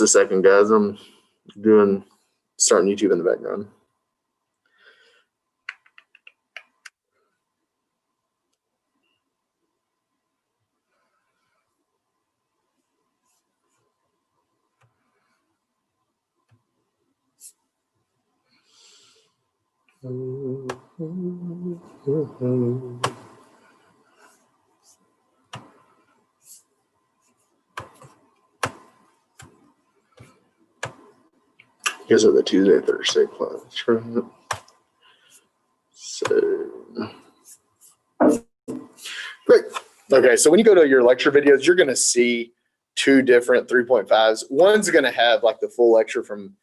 a second, guys. I'm starting YouTube in the background. These are the Tuesday, Thursday class, right? So, great. Okay, so when you go to your lecture videos, you're going to see two different 3.5s. One's going to have like the full lecture from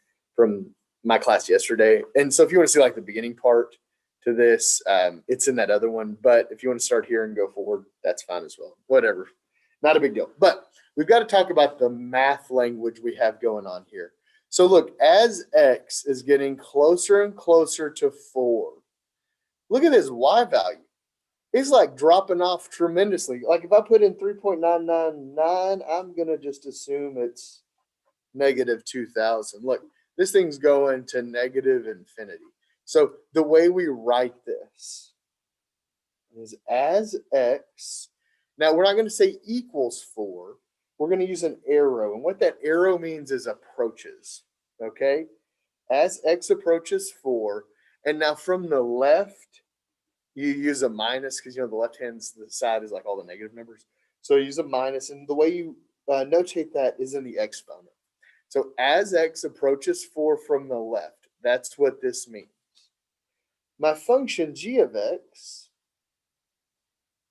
my class yesterday. And so if you want to see like the beginning part to this, it's in that other one. But if you want to start here and go forward, that's fine as well. Whatever. Not a big deal. But we've got to talk about the math language we have going on here. So look, as x is getting closer and closer to 4, look at this y value. It's like dropping off tremendously. Like if I put in 3.999, I'm going to just assume it's negative 2,000. Look, this thing's going to negative infinity. So the way we write this is as x. Now, we're not going to say equals 4. We're going to use an arrow. And what that arrow means is approaches. Okay? As x approaches 4. And now from the left, you use a minus because, you know, the left-hand side is like all the negative numbers. So you use a minus. And the way you notate that is in the exponent. So as x approaches 4 from the left, that's what this means. My function g of x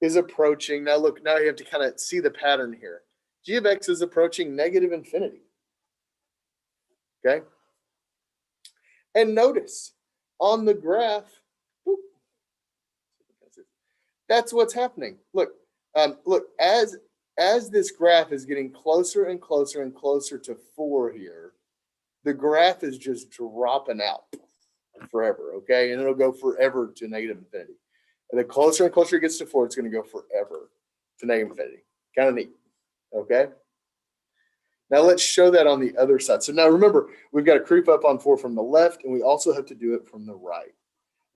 is approaching. Now look, now you have to kind of see the pattern here. G of x is approaching negative infinity. Okay? And notice on the graph, whoop, that's what's happening. Look, look, as this graph is getting closer and closer and closer to 4 here, the graph is just dropping out forever, okay? And it'll go forever to negative infinity. And the closer and closer it gets to 4, it's going to go forever to negative infinity. Kind of neat, okay? Now let's show that on the other side. So now remember, we've got to creep up on 4 from the left, and we also have to do it from the right.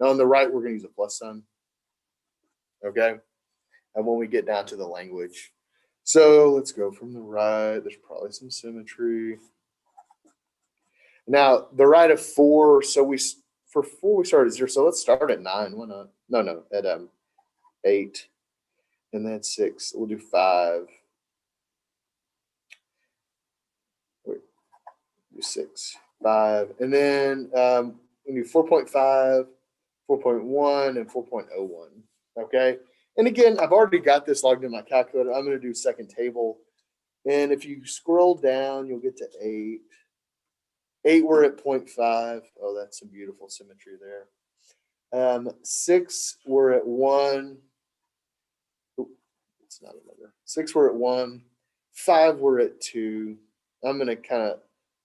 Now on the right, we're going to use a plus sign, okay? And when we get down to the language. So let's go from the right. There's probably some symmetry. Now the right of 4, so for 4 we start at 0. So let's start at 9. Why not? No, at 8, and then 6. We'll do 5. Wait, do 6, 5, and then we do 4.5, 4.1, and 4.01. Okay. And again, I've already got this logged in my calculator. I'm going to do second table. And if you scroll down, you'll get to 8. 8, we're at 0.5. Oh, that's some beautiful symmetry there. 6, we're at 1. Oh, it's not another. 6, we're at 1. 5, we're at 2. I'm going to kind of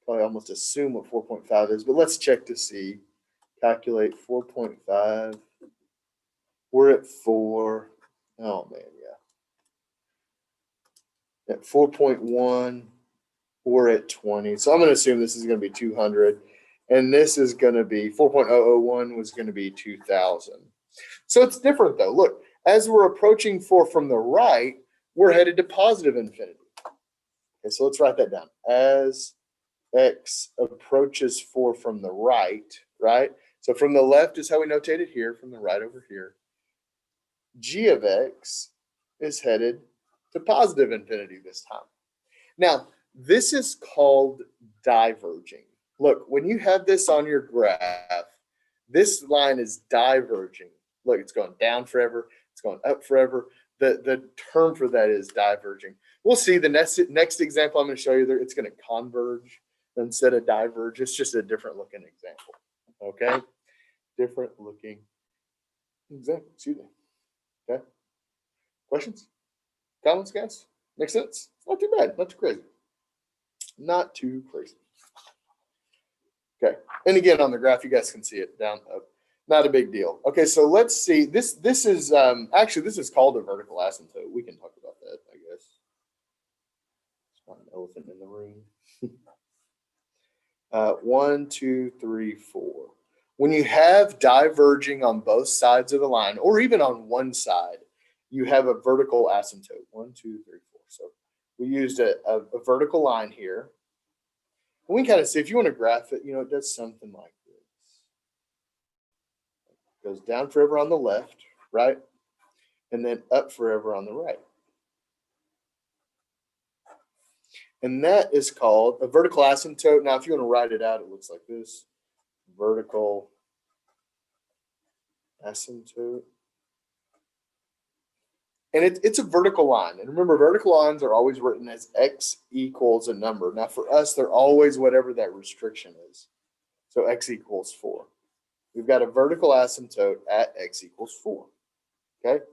probably almost assume what 4.5 is, but let's check to see. Calculate 4.5. We're at 4. Oh, man, yeah. At 4.1, we're at 20. So I'm going to assume this is going to be 200. And this is going to be 4.001 was going to be 2,000. So it's different, though. Look, as we're approaching 4 from the right, we're headed to positive infinity. Okay, so let's write that down. As x approaches 4 from the right, right? So from the left is how we notate it here, from the right over here. G of x is headed to positive infinity this time. Now, this is called diverging. Look, when you have this on your graph, this line is diverging. Look, it's going down forever. It's going up forever. The term for that is diverging. We'll see the next example I'm going to show you there. It's going to converge instead of diverge. It's just a different looking example. Okay? Different looking example. Excuse me. Okay? Questions? Comments, guys? Make sense? Not too bad. Not too crazy. Not too crazy. Okay. And again, on the graph, you guys can see it down up. Not a big deal. Okay, so let's see. This is actually this is called a vertical asymptote. We can talk about that, I guess. It's not an elephant in the room. 1, 2, 3, 4. When you have diverging on both sides of the line, or even on one side, you have a vertical asymptote. 1, 2, 3, 4. So we used a vertical line here. And we can kind of see, if you want to graph it, it does something like this. It goes down forever on the left, right? And then up forever on the right. And that is called a vertical asymptote. Now, if you want to write it out, it looks like this. Vertical asymptote. And it's a vertical line. And remember, vertical lines are always written as x equals a number. Now, for us, they're always whatever that restriction is. So x equals 4. We've got a vertical asymptote at x equals 4. Okay?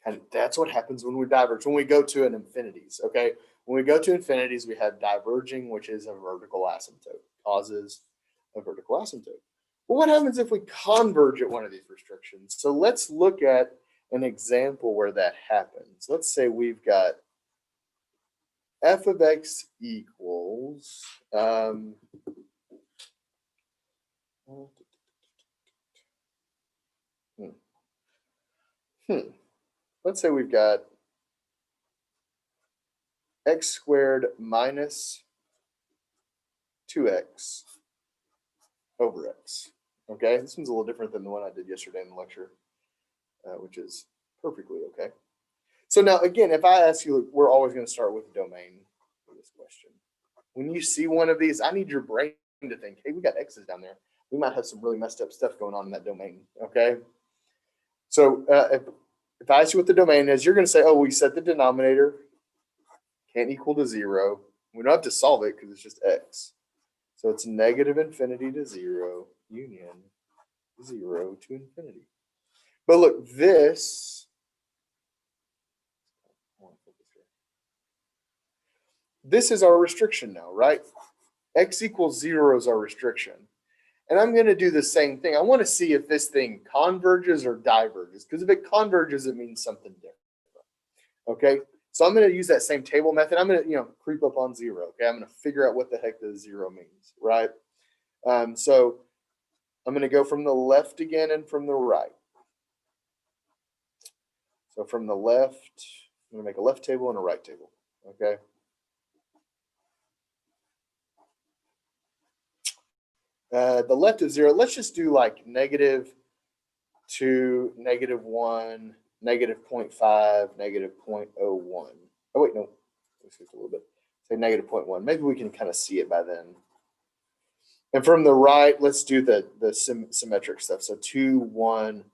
And that's what happens when we diverge, when we go to an infinities. Okay? When we go to infinities, we have diverging, which is a vertical asymptote, causes a vertical asymptote. Well, what happens if we converge at one of these restrictions? So let's look at an example where that happens. Let's say we've got f of x equals let's say we've got x squared minus 2x over x. Okay, this one's a little different than the one I did yesterday in the lecture, which is perfectly okay. So now, again, if I ask you, we're always going to start with the domain for this question. When you see one of these, I need your brain to think, hey, we got x's down there. We might have some really messed up stuff going on in that domain, okay? So if I ask you what the domain is, you're going to say, oh, we set the denominator can't equal to 0. We don't have to solve it because it's just x. So it's negative infinity to 0, union 0 to infinity. But look, this is our restriction now, right? X equals 0 is our restriction. And I'm going to do the same thing. I want to see if this thing converges or diverges, because if it converges, it means something different. Okay, so I'm going to use that same table method. I'm going to, creep up on 0. Okay, I'm going to figure out what the heck the 0 means, right? So I'm going to go from the left again and from the right. So from the left, I'm going to make a left table and a right table. Okay. The left is 0. Let's just do like -2, -1, -0.5, -0.01. Oh, wait, no. Let's shift a little bit. Say -0.1. Maybe we can kind of see it by then. And from the right, let's do the symmetric stuff. So 2, 1,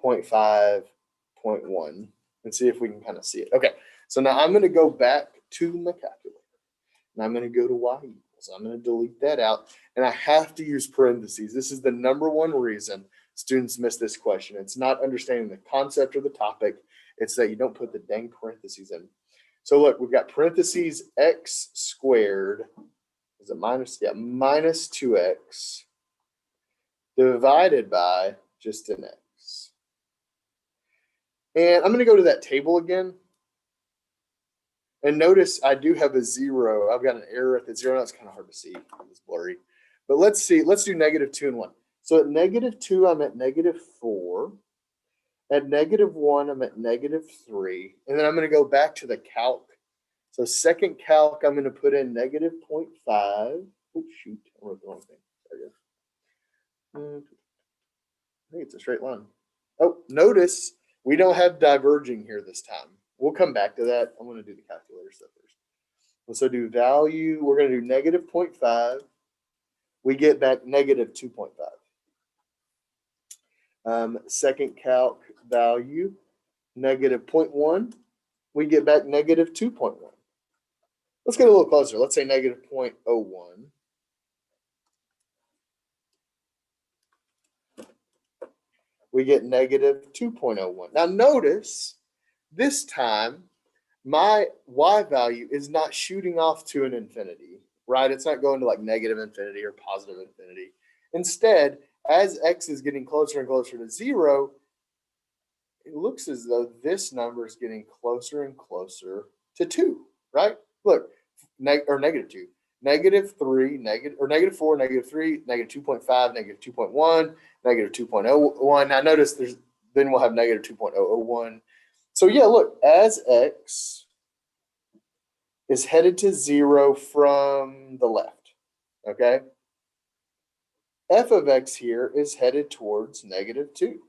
0.5, 0.1, and see if we can kind of see it. Okay, so now I'm going to go back to my calculator, and I'm going to go to y equals. So I'm going to delete that out, and I have to use parentheses. This is the number one reason students miss this question. It's not understanding the concept or the topic. It's that you don't put the dang parentheses in. So look, we've got parentheses x squared. Is it minus? Yeah, minus 2x divided by just an x. And I'm going to go to that table again. And notice I do have a 0. I've got an error at the 0. That's kind of hard to see. It's blurry. But let's see. Let's do -2 and 1. So at -2, I'm at -4. At -1, I'm at -3. And then I'm going to go back to the calc. So second calc, I'm going to put in -0.5. Oh, shoot. I wrote the wrong thing. There we go. I think it's a straight line. Oh, notice we don't have diverging here this time. We'll come back to that. I'm going to do the calculator stuff first. So do value. We're going to do -0.5. We get back -2.5. Second calc value, -0.1. We get back -2.1. Let's get a little closer. Let's say -0.01. We get -2.01. Now notice this time my y value is not shooting off to an infinity, right? It's not going to like negative infinity or positive infinity. Instead, as x is getting closer and closer to 0, it looks as though this number is getting closer and closer to 2, right? Look, -2. -3, -4, -3, -2.5, -2.1, -2.01. Now notice then we'll have -2.001. So yeah, look, as x is headed to 0 from the left, okay? F of x here is headed towards -2.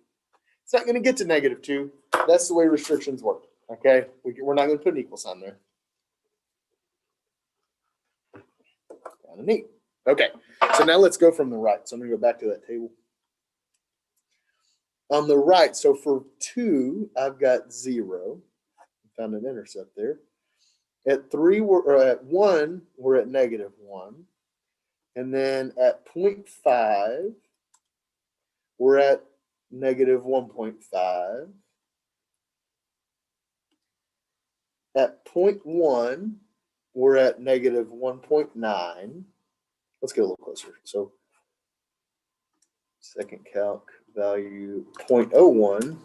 It's not going to get to -2. That's the way restrictions work, okay? We're not going to put an equal sign there. Kind of neat. Okay, so now let's go from the right. So I'm going to go back to that table. On the right, so for 2, I've got 0. Found an intercept there. At 3, at 1, we're at -1. And then at 0.5, we're at -1.5. At 0.1, we're at -1.9. Let's get a little closer. So second calc value 0.01.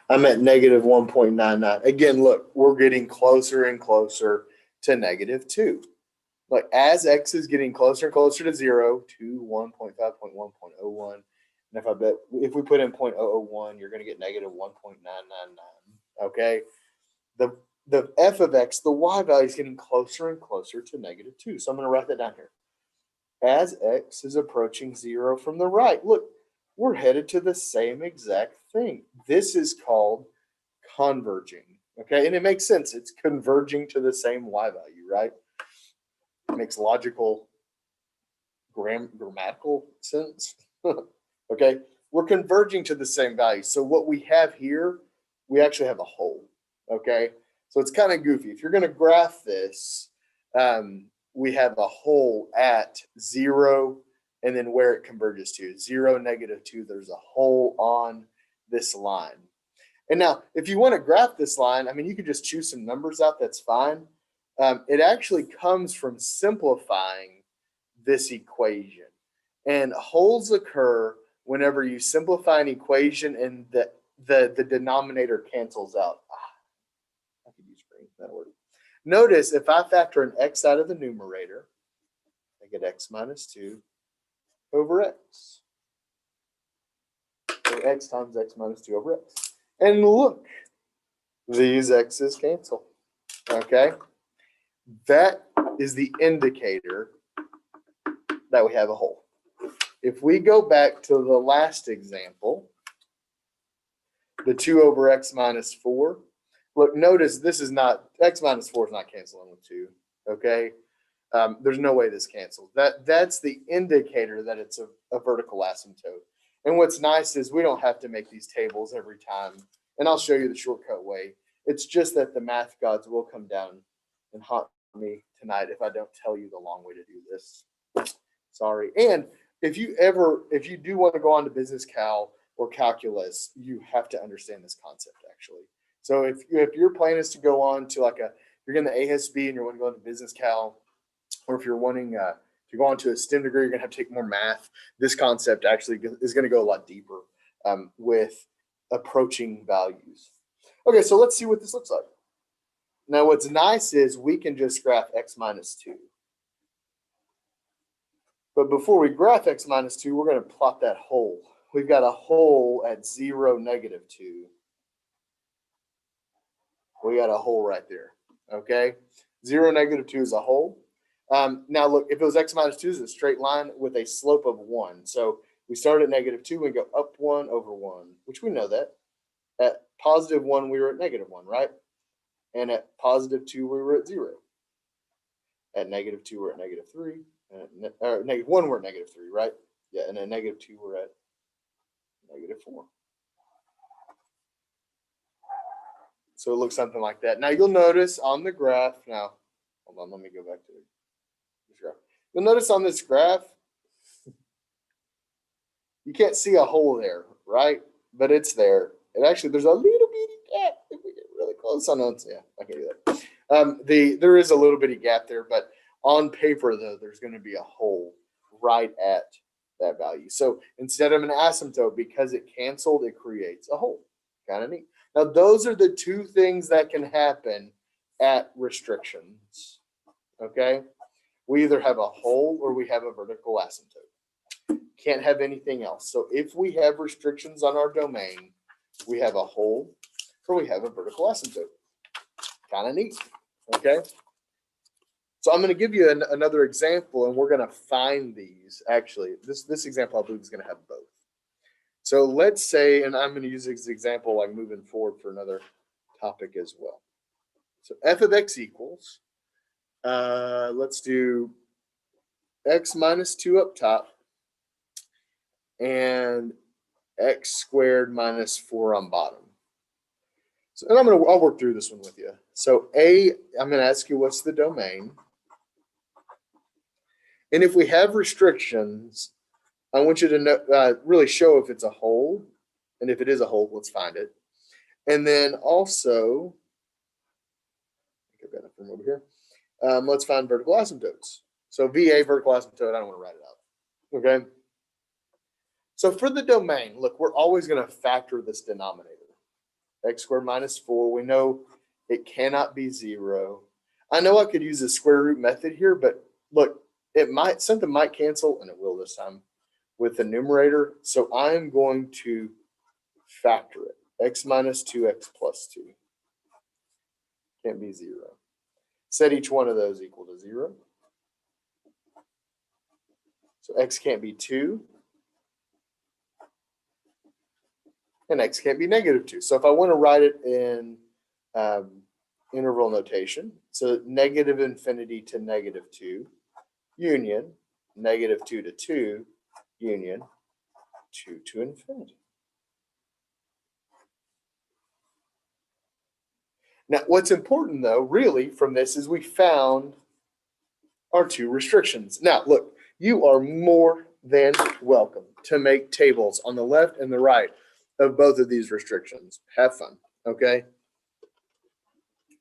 I'm at -1.99. Again, look, we're getting closer and closer to -2. Like as x is getting closer and closer to 0, 2, 1.5, 0.1, 0.01. And if we put in 0.001, you're going to get -1.999. Okay. The f of x, the y value is getting closer and closer to -2. So I'm going to write that down here. As x is approaching 0 from the right, look, we're headed to the same exact thing. This is called converging. Okay, and it makes sense. It's converging to the same y value, right? It makes logical, grammatical sense. Okay, we're converging to the same value. So what we have here, we actually have a hole. Okay, so it's kind of goofy. If you're going to graph this, we have a hole at 0, and then where it converges to 0, -2. There's a hole on this line. And now, if you want to graph this line, I mean, you could just choose some numbers out. That's fine. It actually comes from simplifying this equation. And holes occur whenever you simplify an equation and the denominator cancels out. I could use green. That'll work. Notice if I factor an x out of the numerator, I get x minus 2 over x. So x times x minus 2 over x. And look, these x's cancel. Okay? That is the indicator that we have a hole. If we go back to the last example, the 2 over x minus 4, look, notice this is not, x minus 4 is not canceling with 2, okay? There's no way this cancels. That's the indicator that it's a vertical asymptote. And what's nice is we don't have to make these tables every time. And I'll show you the shortcut way. It's just that the math gods will come down and haunt me tonight if I don't tell you the long way to do this. Sorry. And if you do want to go on to business cal or calculus, you have to understand this concept actually. So if your plan is to go on to you're getting the ASB and you're wanting to go into business cal, or if you're wanting to go on to a STEM degree, you're going to have to take more math. This concept actually is going to go a lot deeper with approaching values. Okay, so let's see what this looks like. Now, what's nice is we can just graph x minus 2. But before we graph x minus 2, we're going to plot that hole. We've got a hole at 0, -2. We got a hole right there, okay? 0, -2 is a hole. Now look, if it was x minus 2, it's a straight line with a slope of 1. So we start at -2, we go up 1 over 1, which we know that. At +1, we were at -1, right? And at +2, we were at 0. At -2, we're at -3. Or -1, we're at -3, right? Yeah, and at -2, we're at -4. So it looks something like that. Now you'll notice on the graph, now, hold on, let me go back to this graph. You'll notice on this graph, you can't see a hole there, right? But it's there. And actually, there's a little bitty gap. If we get really close on those, yeah, I can do that. There is a little bitty gap there, but on paper, though, there's going to be a hole right at that value. So instead of an asymptote, because it canceled, it creates a hole. Kind of neat. Now, those are the two things that can happen at restrictions. Okay. We either have a hole or we have a vertical asymptote. Can't have anything else. So if we have restrictions on our domain, we have a hole or we have a vertical asymptote. Kind of neat, okay? So I'm going to give you another example, and we're going to find these. Actually, this example I believe is going to have both. So let's say, and I'm going to use this example like moving forward for another topic as well. So f of x equals, let's do x minus 2 up top and x squared minus 4 on bottom. So, and I'll work through this one with you. So I'm going to ask you what's the domain. And if we have restrictions, I want you to know, really show if it's a hole. And if it is a hole, let's find it. And then also, I think I've got it from over here. Let's find vertical asymptotes. So VA vertical asymptote, I don't want to write it out. Okay. So for the domain, look, we're always going to factor this denominator. X squared minus 4. We know it cannot be 0. I know I could use the square root method here, but look, something might cancel, and it will this time, with the numerator. So I'm going to factor it. X minus 2x plus 2. Can't be 0. Set each one of those equal to 0. So x can't be 2. And x can't be negative 2. So if I want to write it in interval notation, so negative infinity to negative 2, union, negative 2 to 2, union, 2 to infinity. Now, what's important, though, really, from this is we found our 2 restrictions. Now, look, you are more than welcome to make tables on the left and the right of both of these restrictions. Have fun, okay?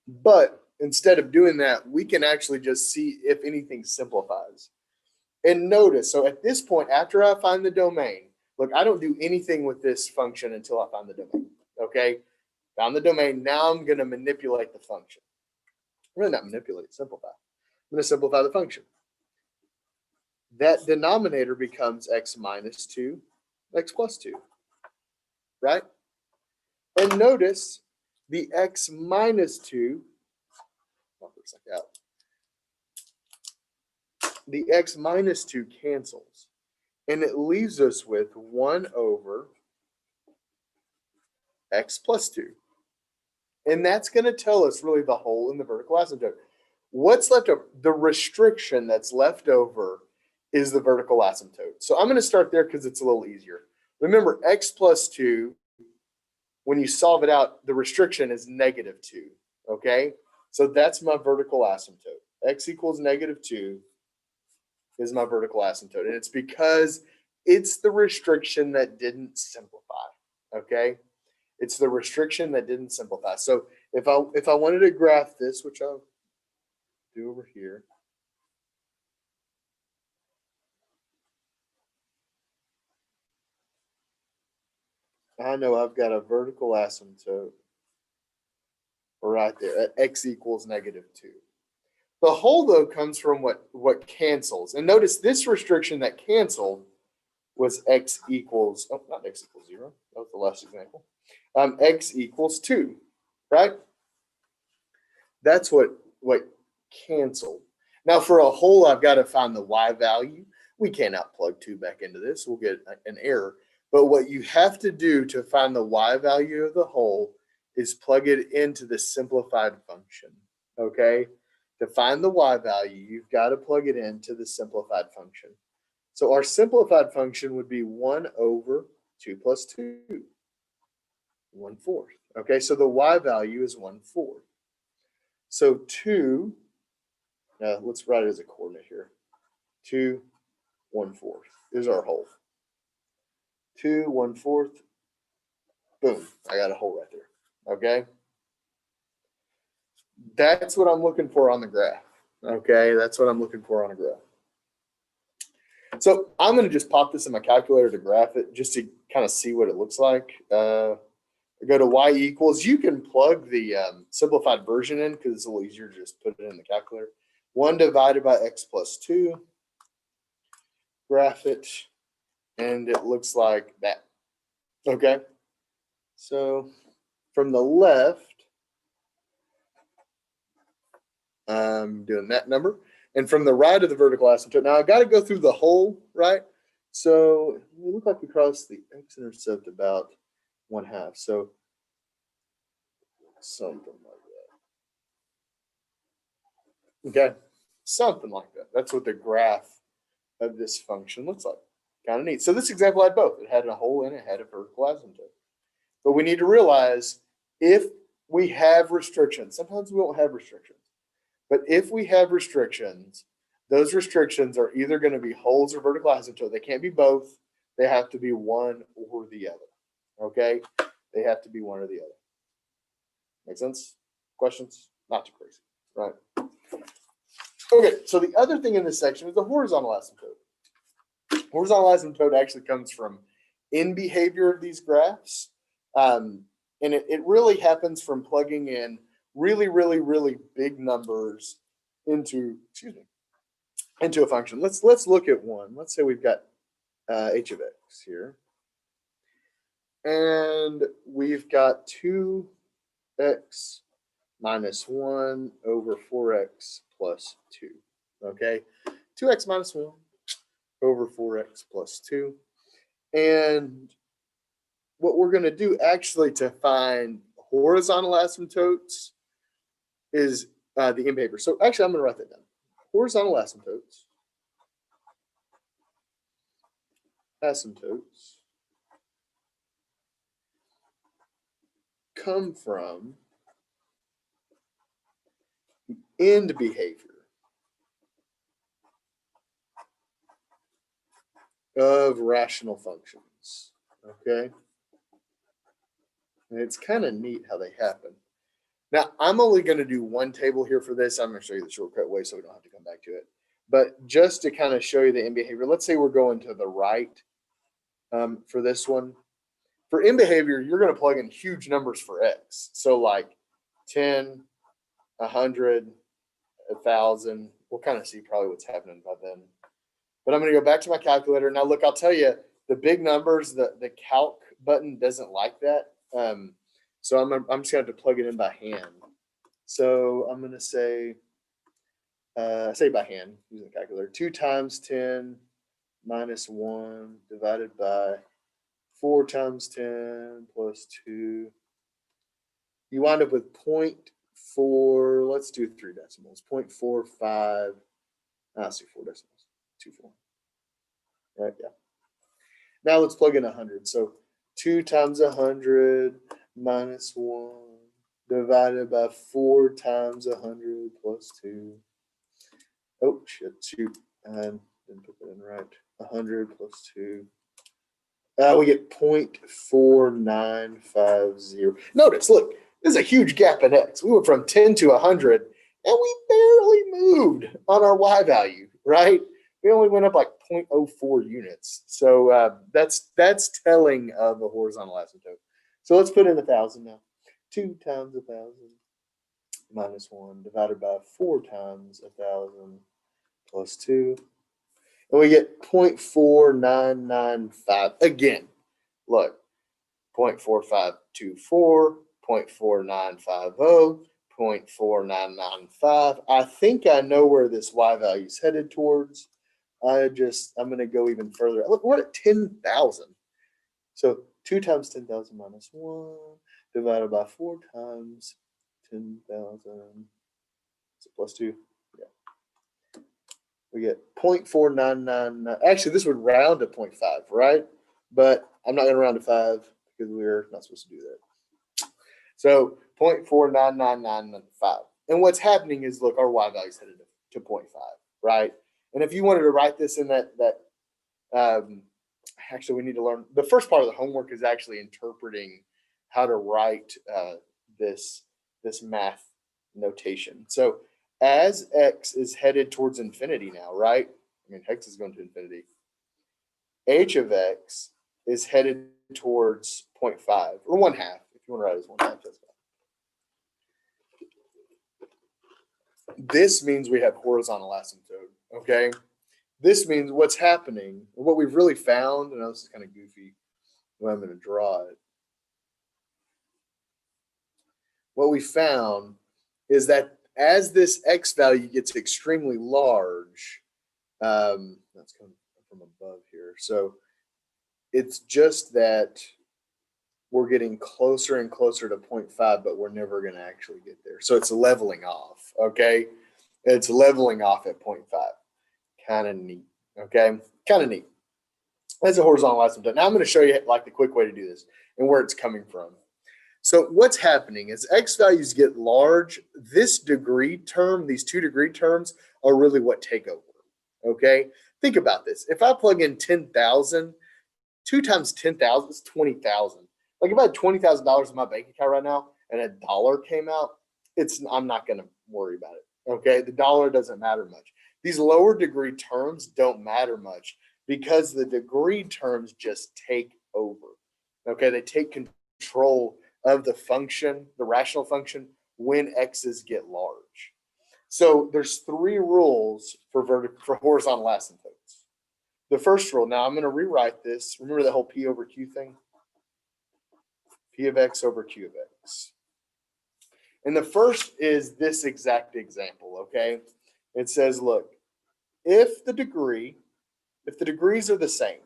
But instead of doing that, we can actually just see if anything simplifies. And notice, so at this point, after I find the domain, look, I don't do anything with this function until I find the domain, okay? Found the domain, now I'm going to manipulate the function. Really not manipulate, simplify. I'm going to simplify the function. That denominator becomes x minus 2, x plus 2, right? And notice the x minus 2, the x minus 2 cancels. And it leaves us with 1 over x plus 2. And that's going to tell us really the hole in the vertical asymptote. What's left over? The restriction that's left over is the vertical asymptote. So I'm going to start there because it's a little easier. Remember, x plus 2, when you solve it out, the restriction is negative 2. Okay? So that's my vertical asymptote. X equals negative 2 is my vertical asymptote. And it's because it's the restriction that didn't simplify. Okay? It's the restriction that didn't simplify. So if I wanted to graph this, which I'll do over here. I know I've got a vertical asymptote right there at x equals negative 2. The hole, though, comes from what cancels. And notice this restriction that canceled was x equals, oh, not x equals 0. That was the last example. X equals 2, right? That's what canceled. Now, for a hole, I've got to find the y value. We cannot plug 2 back into this. We'll get an error. But what you have to do to find the y value of the hole is plug it into the simplified function, okay? To find the y value, you've got to plug it into the simplified function. So our simplified function would be 1 over 2 plus 2, 1/4. Okay, so the y value is 1/4. So 2, let's write it as a coordinate here. 2, 1/4 is our hole. 2, 1/4. Boom, I got a hole right there. Okay. That's what I'm looking for on the graph. Okay, that's what I'm looking for on a graph. So I'm going to just pop this in my calculator to graph it just to kind of see what it looks like. Go to y equals. You can plug the simplified version in because it's a little easier to just put it in the calculator. 1 divided by x plus 2. Graph it, and it looks like that. Okay, so from the left, I'm doing that number. And from the right of the vertical asymptote, now I've got to go through the whole, right? So we look like we crossed the x-intercept about 1/2. So something like that. Okay, something like that. That's what the graph of this function looks like. Kind of neat. So this example had both. It had a hole in it, had a vertical asymptote. But we need to realize if we have restrictions, sometimes we won't have restrictions. But if we have restrictions, those restrictions are either going to be holes or vertical asymptote. They can't be both. They have to be one or the other. Okay? They have to be one or the other. Make sense? Questions? Not too crazy, right? Okay, so the other thing in this section is the horizontal asymptote. Horizontal asymptote actually comes from in behavior of these graphs. And it really happens from plugging in really big numbers into a function. Let's look at one. Let's say we've got h of x here, and we've got 2x minus 1 over 4x plus 2. Okay, 2x minus 1 over 4x plus 2, and what we're going to do actually to find horizontal asymptotes is the in behavior. So actually, I'm going to write that down. Horizontal asymptotes come from the end behavior of rational functions. Okay? And it's kind of neat how they happen. Now, I'm only going to do one table here for this. I'm going to show you the shortcut way so we don't have to come back to it. But just to kind of show you the in behavior, let's say we're going to the right for this one. For in behavior, you're going to plug in huge numbers for x. So like 10, 100, 1,000. We'll kind of see probably what's happening by then. But I'm going to go back to my calculator. Now, look, I'll tell you, the big numbers, the calc button doesn't like that. So I'm just going to have to plug it in by hand. So I'm going to say by hand using the calculator. 2 times 10 minus 1 divided by 4 times 10 plus 2. You wind up with 0.4. Let's do 3 decimals. 0.45. Let's do 4 decimals. 24. Right, yeah. Now let's plug in 100. So 2 times 100 minus 1 divided by 4 times 100 plus 2. Oh, shoot. I didn't put that in right. 100 plus 2. We get 0.4950. Notice, look, there's a huge gap in x. We went from 10 to 100, and we barely moved on our y value, right? We only went up like 0.04 units. So that's telling of a horizontal asymptote. So let's put in 1,000 now. 2 times 1,000 minus 1 divided by 4 times 1,000 plus 2. And we get 0.4995. Again, look, 0.4524, 0.4950, 0.4995. I think I know where this y value is headed towards. I'm going to go even further. Look, we're at 10,000. So 2 times 10,000 minus 1 divided by 4 times 10,000 plus 2. Yeah. We get 0.4999. Actually, this would round to 0.5, right? But I'm not going to round to 5 because we're not supposed to do that. So 0.499995. And what's happening is, look, our y value is headed to 0.5, right? And if you wanted to write this in actually, we need to learn. The first part of the homework is actually interpreting how to write this math notation. So as x is headed towards infinity now, right? I mean, x is going to infinity. H of x is headed towards 0.5 or 1/2. If you want to write it as 1/2, that's fine. This means we have horizontal asymptote, okay? This means what's happening, what we've really found, and I know this is kind of goofy when I'm going to draw it. What we found is that as this x value gets extremely large, that's coming from above here. So it's just that we're getting closer and closer to 0.5, but we're never going to actually get there. So it's leveling off, okay? It's leveling off at 0.5. Kind of neat, okay? Kind of neat. That's a horizontal asymptote. Now I'm going to show you like the quick way to do this and where it's coming from. So what's happening is x values get large. This degree term, these 2 degree terms are really what take over, okay? Think about this. If I plug in 10,000, 2 times 10,000 is 20,000. Like if I had $20,000 in my bank account right now and a dollar came out, I'm not going to worry about it, okay? The dollar doesn't matter much. These lower degree terms don't matter much because the degree terms just take over, okay? They take control of the function, the rational function, when x's get large. So there's 3 rules for horizontal asymptotes. The first rule, now I'm going to rewrite this. Remember that whole P over Q thing? P of x over Q of x. And the first is this exact example, okay? It says, look, if the degrees are the same,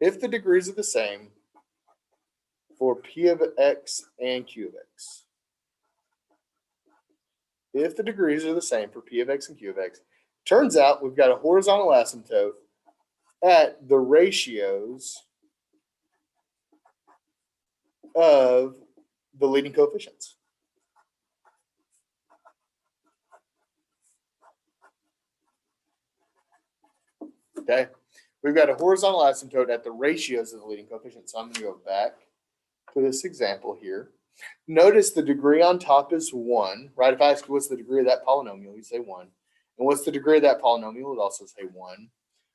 if the degrees are the same for P of x and Q of x, if the degrees are the same for P of x and Q of x, turns out we've got a horizontal asymptote at the ratios of the leading coefficients. Okay, we've got a horizontal asymptote at the ratios of the leading coefficients. So I'm going to go back to this example here. Notice the degree on top is 1, right? If I ask you what's the degree of that polynomial, you say 1. And what's the degree of that polynomial? It also say 1.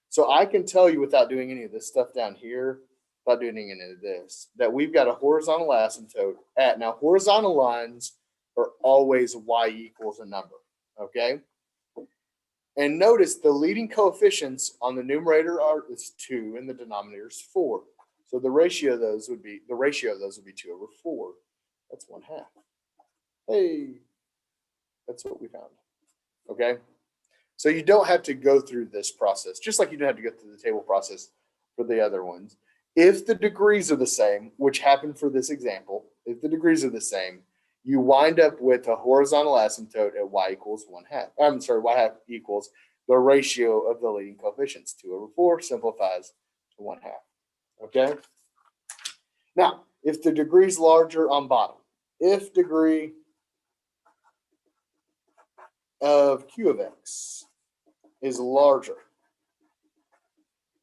So I can tell you without doing any of this stuff down here, without doing any of this, that we've got a horizontal asymptote at, now horizontal lines are always y equals a number, okay? And notice the leading coefficients on the numerator is 2 and the denominator is 4. So the ratio of those would be 2 over 4. That's 1/2. Hey, that's what we found. Okay. So you don't have to go through this process, just like you don't have to go through the table process for the other ones. If the degrees are the same, which happened for this example, if the degrees are the same, you wind up with a horizontal asymptote at y equals 1/2. I'm sorry, y equals the ratio of the leading coefficients. 2 over 4 simplifies to 1/2. Okay. Now, if the degree is larger on bottom, if degree of Q of x is larger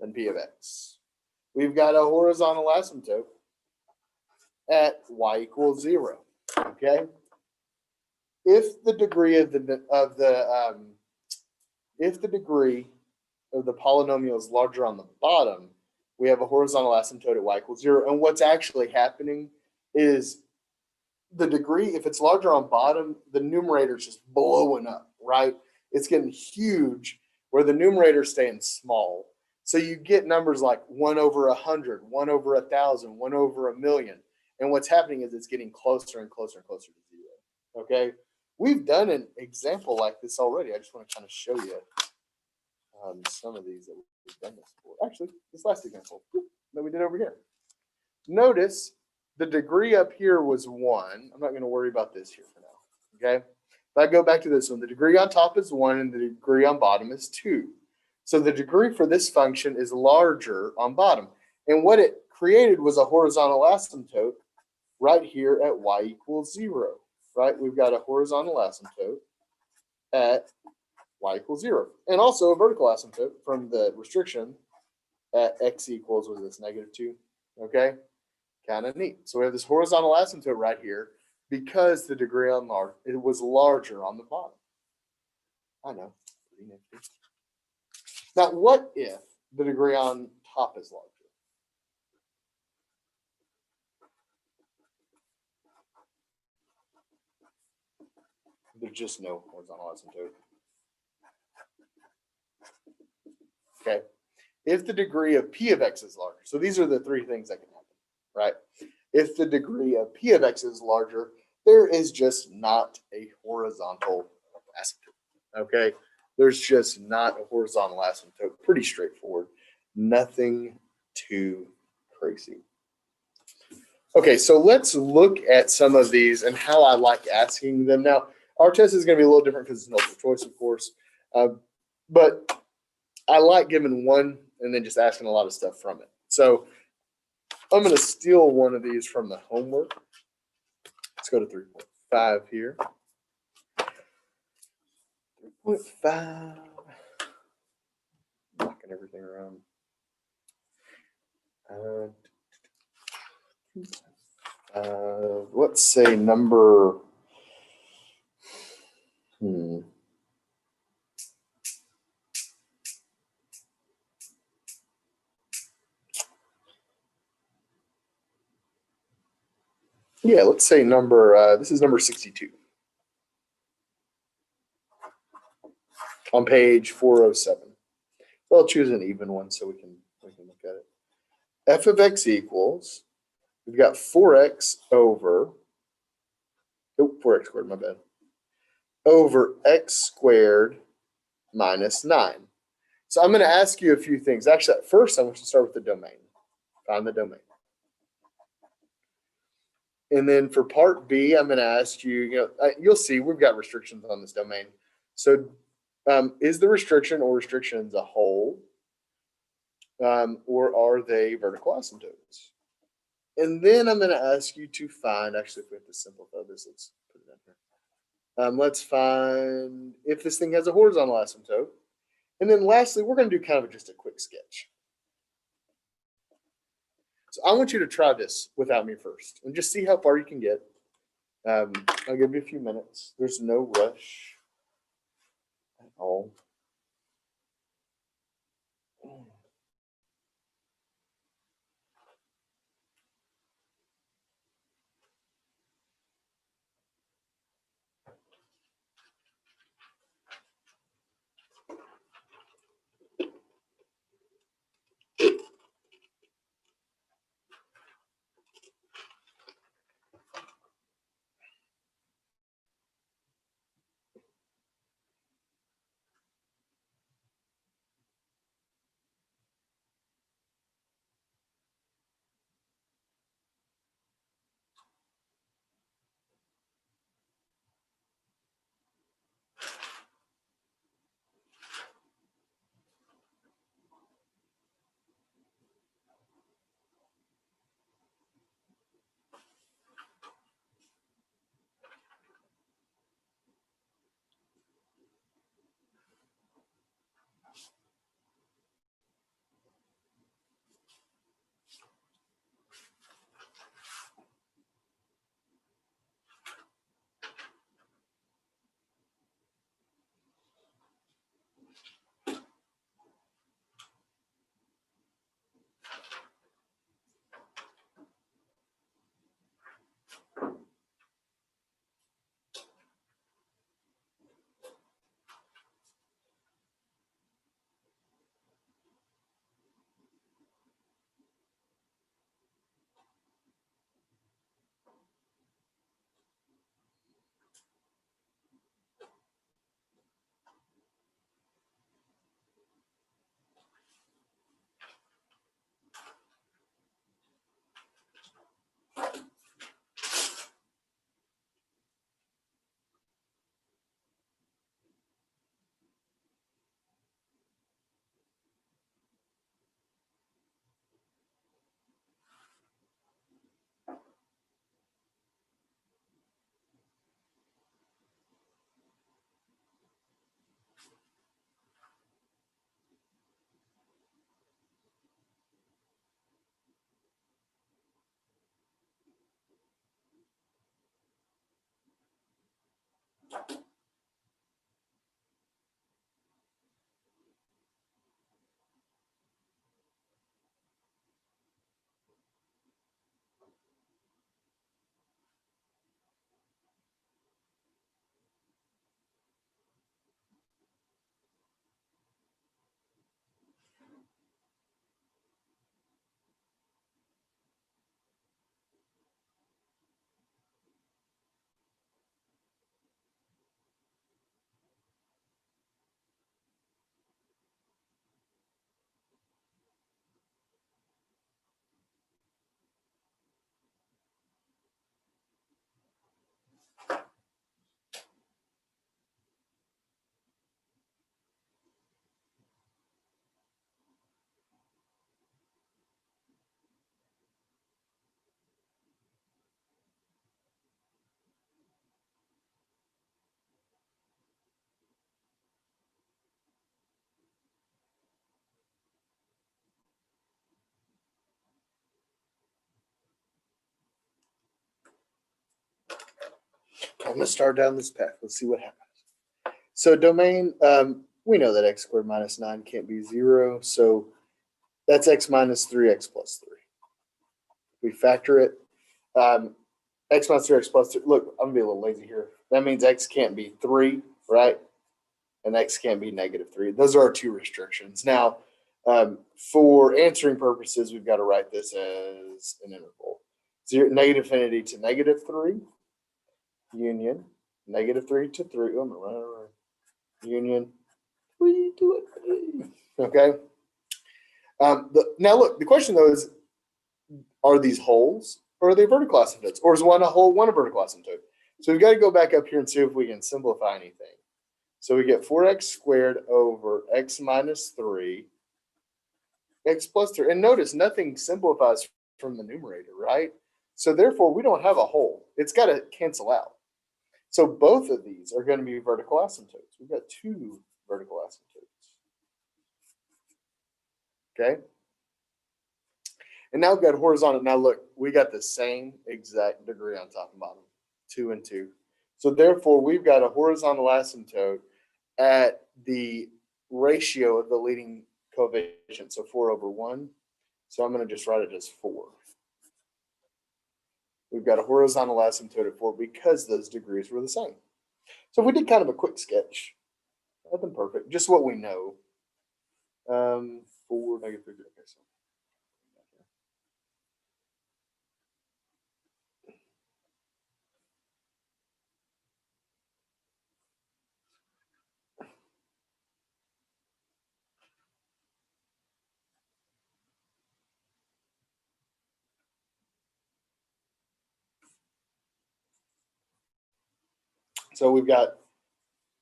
than P of x, we've got a horizontal asymptote at y equals 0. Okay. If the degree of the polynomial is larger on the bottom, we have a horizontal asymptote at y equals 0. And what's actually happening is the degree, if it's larger on bottom, the numerator is just blowing up, right? It's getting huge where the numerator is staying small. So you get numbers like 1 over 100, 1 over 1,000, 1 over 1,000,000. And what's happening is it's getting closer and closer and closer to 0. Okay. We've done an example like this already. I just want to kind of show you some of these that we've done this for. Actually, this last example that we did over here. Notice the degree up here was 1. I'm not going to worry about this here for now. Okay. If I go back to this one, the degree on top is 1 and the degree on bottom is 2. So the degree for this function is larger on bottom. And what it created was a horizontal asymptote right here at y equals 0. Right? We've got a horizontal asymptote at y equals 0. And also a vertical asymptote from the restriction at x equals, what is this, -2. Okay? Kind of neat. So we have this horizontal asymptote right here because the degree on it was larger on the bottom. I know. Pretty nifty. Now, what if the degree on top is larger? There's just no horizontal asymptote. Okay. If the degree of P of X is larger, so these are the three things that can happen, right? If the degree of P of X is larger, there is just not a horizontal asymptote. Okay. There's just not a horizontal asymptote. Pretty straightforward. Nothing too crazy. Okay, so let's look at some of these and how I like asking them. Now, our test is going to be a little different because it's multiple choice, of course, but I like giving one and then just asking a lot of stuff from it. So I'm going to steal one of these from the homework. Let's go to 3.5 here. 3.5. Knocking everything around. Let's say number. Yeah, let's say number. This is number 62 on page 407. So I'll choose an even one so we can look at it. F of x equals. We've got 4x over. Oh, 4x squared. My bad. Over x squared minus 9. So I'm going to ask you a few things. Actually, at first, I want you to start with the domain. Find the domain. And then for part B, I'm going to ask you, you'll see we've got restrictions on this domain. So is the restriction or restrictions a whole? Or are they vertical asymptotes? And then I'm going to ask you to find, actually, if we have to simplify this, let's put it in here. Let's find if this thing has a horizontal asymptote. And then lastly, we're going to do kind of just a quick sketch. So I want you to try this without me first and just see how far you can get. I'll give you a few minutes. There's no rush at all. I'm going to start down this path. Let's see what happens. So domain, we know that x squared minus 9 can't be 0. So that's x minus 3x plus 3. We factor it. X minus 3x plus 3. Look, I'm going to be a little lazy here. That means x can't be 3, right? And x can't be negative 3. Those are our two restrictions. Now, for answering purposes, we've got to write this as an interval. Negative infinity to negative 3, union, negative 3 to 3. Oh, I'm going to run union 3 to 3. Okay. Now, look, the question, though, is, are these holes or are they vertical asymptotes? Or is one a hole, one a vertical asymptote? So we've got to go back up here and see if we can simplify anything. So we get 4x squared over x minus 3, x plus 3. And notice nothing simplifies from the numerator, right? So therefore, we don't have a hole. It's got to cancel out. So both of these are going to be vertical asymptotes. We've got two vertical asymptotes. Okay? And now we've got horizontal. Now look, we got the same exact degree on top and bottom, 2 and 2. So therefore, we've got a horizontal asymptote at the ratio of the leading coefficient, so 4 over 1. So I'm going to just write it as 4. We've got a horizontal asymptote at 4 because those degrees were the same. So if we did kind of a quick sketch, nothing perfect, just what we know. 4, negative 3, okay, so. So we've got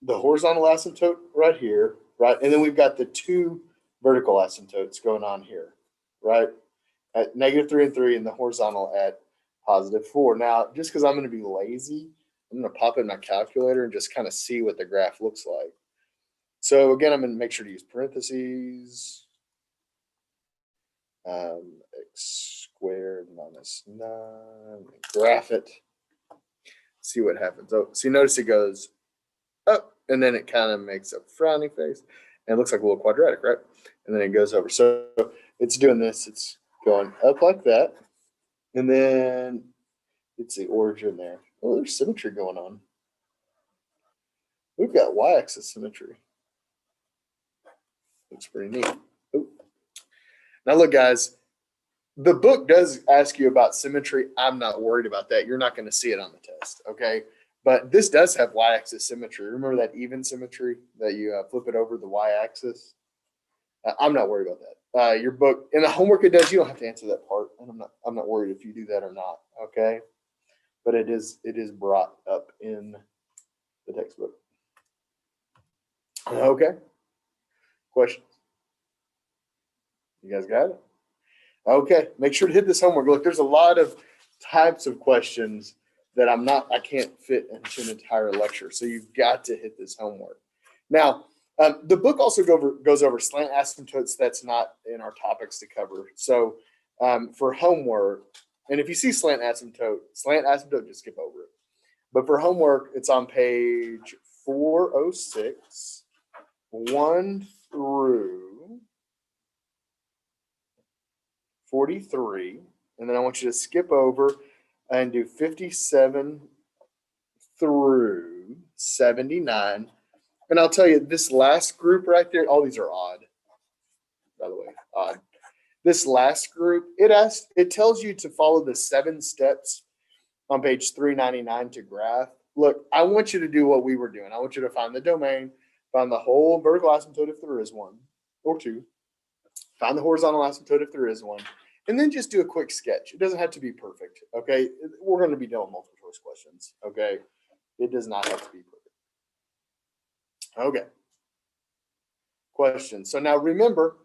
the horizontal asymptote right here, right? And then we've got the two vertical asymptotes going on here, right? At negative 3 and 3 and the horizontal at positive 4. Now, just because I'm going to be lazy, I'm going to pop in my calculator and just kind of see what the graph looks like. So again, I'm going to make sure to use parentheses. X squared minus 9, graph it. See what happens. Oh, so you notice it goes up and then it kind of makes a frowny face and it looks like a little quadratic, right? And then it goes over. So it's doing this, it's going up like that. And then it's the origin there. Oh, there's symmetry going on. We've got y-axis symmetry. Looks pretty neat. Ooh. Now look, guys, the book does ask you about symmetry. I'm not worried about that. You're not going to see it on the test, okay? But this does have y-axis symmetry. Remember that even symmetry that you flip it over the y-axis? I'm not worried about that. Your book, in the homework it does, you don't have to answer that part. And I'm not worried if you do that or not, okay? But it is brought up in the textbook. Okay. Questions? You guys got it? Okay, make sure to hit this homework. Look, there's a lot of types of questions that I can't fit into an entire lecture. So you've got to hit this homework. Now, the book also goes over slant asymptotes. That's not in our topics to cover. So for homework, and if you see slant asymptote, just skip over it. But for homework, it's on page 406, 1 through 43, and then I want you to skip over and do 57 through 79. And I'll tell you, this last group right there, all these are odd, by the way, odd. This last group, it tells you to follow the 7 steps on page 399 to graph. Look, I want you to do what we were doing. I want you to find the domain, find the whole vertical asymptote if there is one, or 2. Find the horizontal asymptote if there is one, and then just do a quick sketch. It doesn't have to be perfect, okay? We're going to be doing multiple choice questions, okay? It does not have to be perfect. Okay. Questions. So now remember,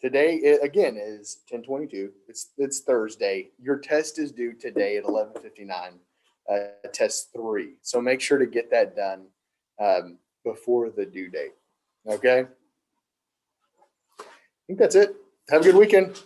today, again, is 10/22. It's Thursday. Your test is due today at 11:59, test 3. So make sure to get that done before the due date, okay? I think that's it. Have a good weekend.